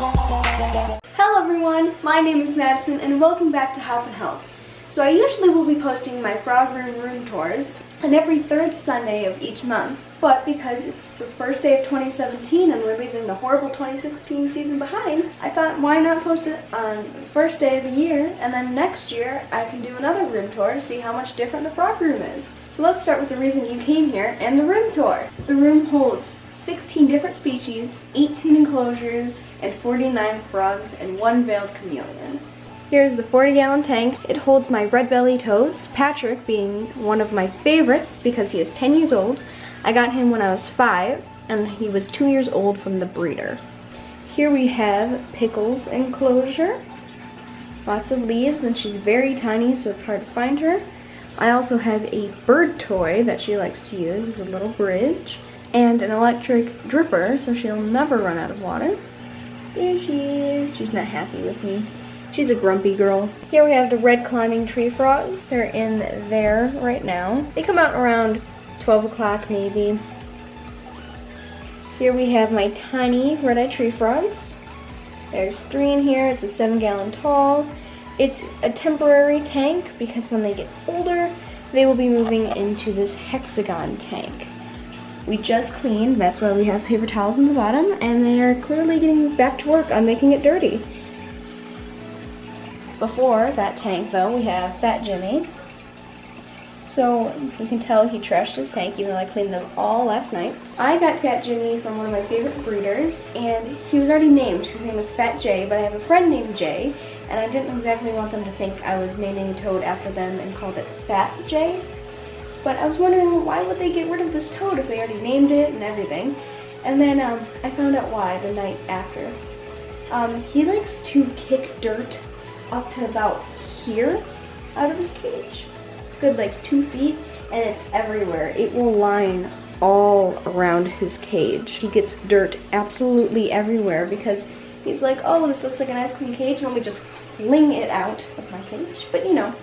Hello everyone, my name is Madison and welcome back to Hopp'in. So I usually will be posting my frog room tours on every third Sunday of each month, but because it's the first day of 2017 and we're leaving the horrible 2016 season behind, I thought why not post it on the first day of the year, and then next year I can do another room tour to see how much different the frog room is. So let's start with the reason you came here and the room tour. The room holds 16 different species, 18 enclosures, and 49 frogs and 1 veiled chameleon. Here's the 40-gallon tank. It holds my red bellied toads, Patrick being one of my favorites because he is 10 years old. I got him when I was 5, and he was 2 years old from the breeder. Here we have Pickle's enclosure. Lots of leaves, and she's very tiny, so it's hard to find her. I also have a bird toy that she likes to use as a little bridge, and an electric dripper, so she'll never run out of water. There she is. She's not happy with me. She's a grumpy girl. Here we have the red climbing tree frogs. They're in there right now. They come out around 12 o'clock maybe. Here we have my tiny red-eyed tree frogs. There's 3 in here. It's a 7-gallon tall. It's a temporary tank because when they get older, they will be moving into this hexagon tank. We just cleaned, that's why we have paper towels in the bottom, and they are clearly getting back to work on making it dirty. Before that tank, though, we have Fat Jimmy. So you can tell he trashed his tank, even though I cleaned them all last night. I got Fat Jimmy from one of my favorite breeders, and he was already named. His name was Fat Jay, but I have a friend named Jay, and I didn't exactly want them to think I was naming a toad after them and called it Fat Jay. But I was wondering, why would they get rid of this toad if they already named it and everything? And then I found out why the night after. He likes to kick dirt up to about here out of his cage. It's good like 2 feet, and it's everywhere. It will line all around his cage. He gets dirt absolutely everywhere because he's like, oh, this looks like a nice clean cage, let me just fling it out of my cage. But you know,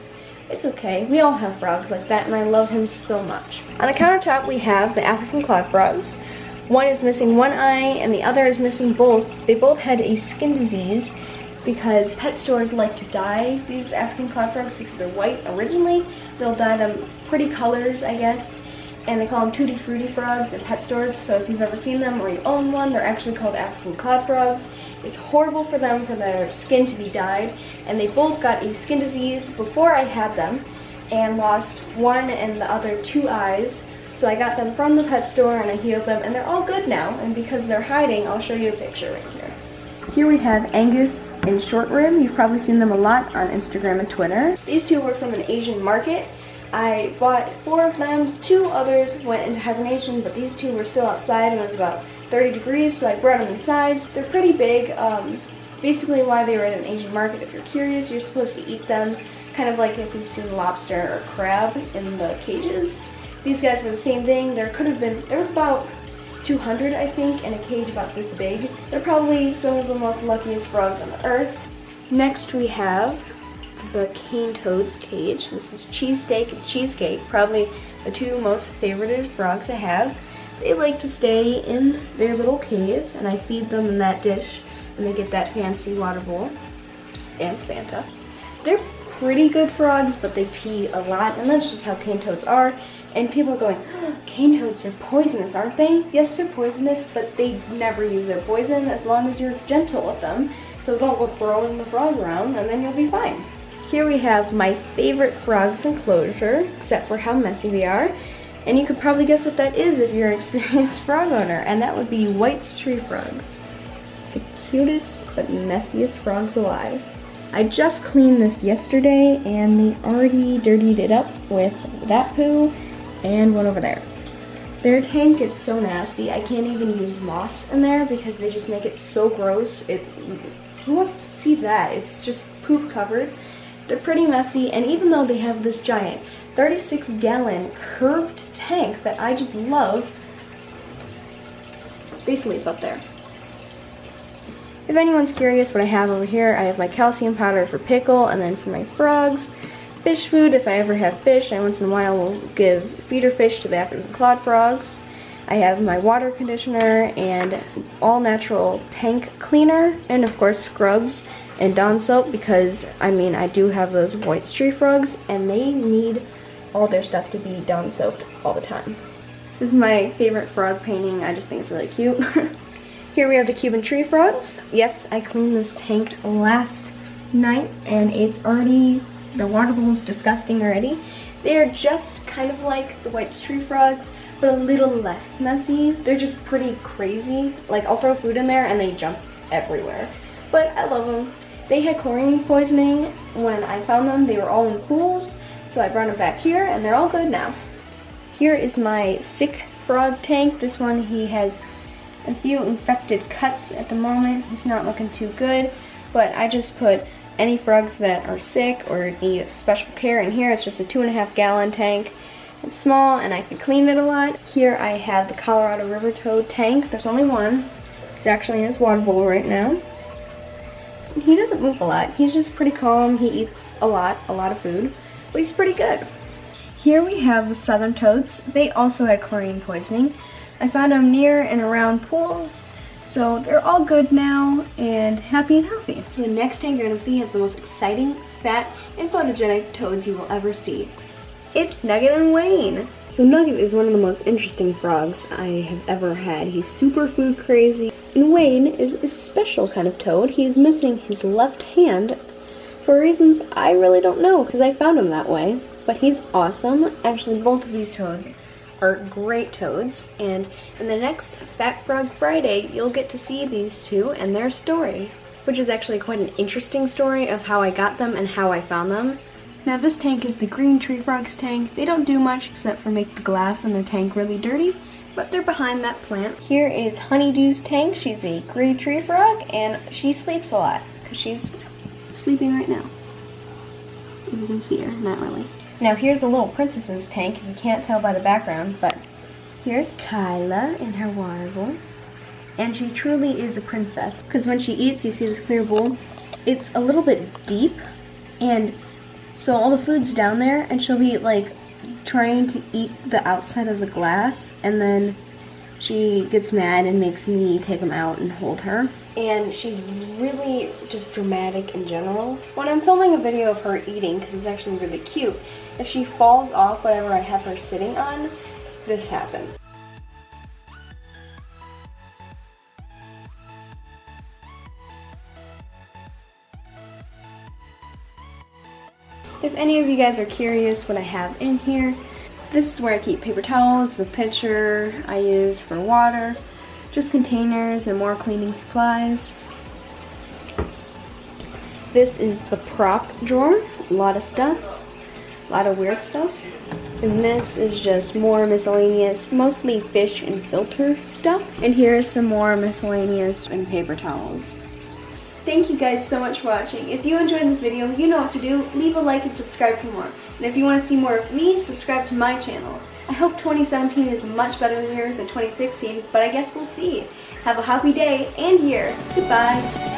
it's okay. We all have frogs like that, and I love him so much. On the countertop, we have the African clawed frogs. One is missing 1 eye, and the other is missing both. They both had a skin disease because pet stores like to dye these African clawed frogs because they're white originally. They'll dye them pretty colors, I guess, and they call them tutti frutti frogs at pet stores. So if you've ever seen them or you own one, they're actually called African clawed frogs. It's horrible for them for their skin to be dyed, and they both got a skin disease before I had them and lost 1 and the other 2 eyes. So I got them from the pet store and I healed them, and they're all good now, and because they're hiding, I'll show you a picture right here. Here we have Angus and Short Rib. You've probably seen them a lot on Instagram and Twitter. These 2 were from an Asian market. I bought 4 of them. 2 others went into hibernation, but these 2 were still outside and it was about 30 degrees, so I brought them inside. They're pretty big. Basically why they were at an Asian market, if you're curious, you're supposed to eat them, kind of like if you've seen lobster or crab in the cages. These guys were the same thing. There was about 200, I think, in a cage about this big. They're probably some of the most luckiest frogs on the earth. Next we have the cane toad's cage. This is Cheesesteak and Cheesecake, probably the 2 most favorited frogs I have. They like to stay in their little cave, and I feed them in that dish, and they get that fancy water bowl, and Santa. They're pretty good frogs, but they pee a lot, and that's just how cane toads are. And people are going, oh, cane toads are poisonous, aren't they? Yes, they're poisonous, but they never use their poison as long as you're gentle with them. So don't go throwing the frog around, and then you'll be fine. Here we have my favorite frog's enclosure, except for how messy they are. And you could probably guess what that is if you're an experienced frog owner, and that would be White's tree frogs. The cutest but messiest frogs alive. I just cleaned this yesterday, and they already dirtied it up with that poo and one over there. Their tank is so nasty, I can't even use moss in there because they just make it so gross. Who wants to see that? It's just poop covered. They're pretty messy, and even though they have this giant 36-gallon curved tank that I just love, they sleep up there. If anyone's curious what I have over here, I have my calcium powder for Pickle, and then for my frogs, fish food. If I ever have fish, I once in a while will give feeder fish to the African clawed frogs. I have my water conditioner and all natural tank cleaner, and of course scrubs and Dawn soap, because I mean I do have those white stray frogs and they need all their stuff to be Dawn soaped all the time. This is my favorite frog painting. I just think it's really cute. Here we have the Cuban tree frogs. Yes, I cleaned this tank last night and it's already, the water bowl is disgusting already. They're just kind of like the white tree frogs, but a little less messy. They're just pretty crazy. Like, I'll throw food in there and they jump everywhere. But I love them. They had chlorine poisoning when I found them. They were all in pools, so I brought them back here and they're all good now. Here is my sick frog tank. This one, he has a few infected cuts at the moment. He's not looking too good, but I just put any frogs that are sick or need special care in here. It's just a 2.5 gallon tank. It's small and I can clean it a lot. Here I have the Colorado River Toad tank. There's only one. He's actually in his water bowl right now. He doesn't move a lot. He's just pretty calm. He eats a lot of food, but he's pretty good. Here we have the southern toads. They also had chlorine poisoning. I found them near and around pools, so they're all good now and happy and healthy. So the next tank you're gonna see has the most exciting, fat, and photogenic toads you will ever see. It's Nugget and Wayne. So Nugget is one of the most interesting frogs I have ever had. He's super food crazy. And Wayne is a special kind of toad. He's missing his left hand for reasons I really don't know, because I found him that way. But he's awesome. Actually, both of these toads are great toads. And in the next Fat Frog Friday, you'll get to see these two and their story, which is actually quite an interesting story of how I got them and how I found them. Now this tank is the green tree frogs tank. They don't do much except for make the glass in their tank really dirty, but they're behind that plant. Here is Honeydew's tank. She's a gray tree frog and she sleeps a lot because she's sleeping right now. If you can see her, not really. Now here's the little princess's tank, if you can't tell by the background, but here's Kyla in her water bowl. And she truly is a princess, because when she eats, you see this clear bowl, it's a little bit deep, and so all the food's down there, and she'll be like trying to eat the outside of the glass, and then she gets mad and makes me take them out and hold her. And she's really just dramatic in general. When I'm filming a video of her eating, because it's actually really cute, if she falls off whatever I have her sitting on, this happens. If any of you guys are curious what I have in here, this is where I keep paper towels, the pitcher I use for water, just containers and more cleaning supplies. This is the prop drawer, a lot of stuff, a lot of weird stuff. And this is just more miscellaneous, mostly fish and filter stuff. And here's some more miscellaneous and paper towels. Thank you guys so much for watching. If you enjoyed this video, you know what to do. Leave a like and subscribe for more. And if you want to see more of me, subscribe to my channel. I hope 2017 is a much better year than 2016, but I guess we'll see. Have a happy day and year. Goodbye.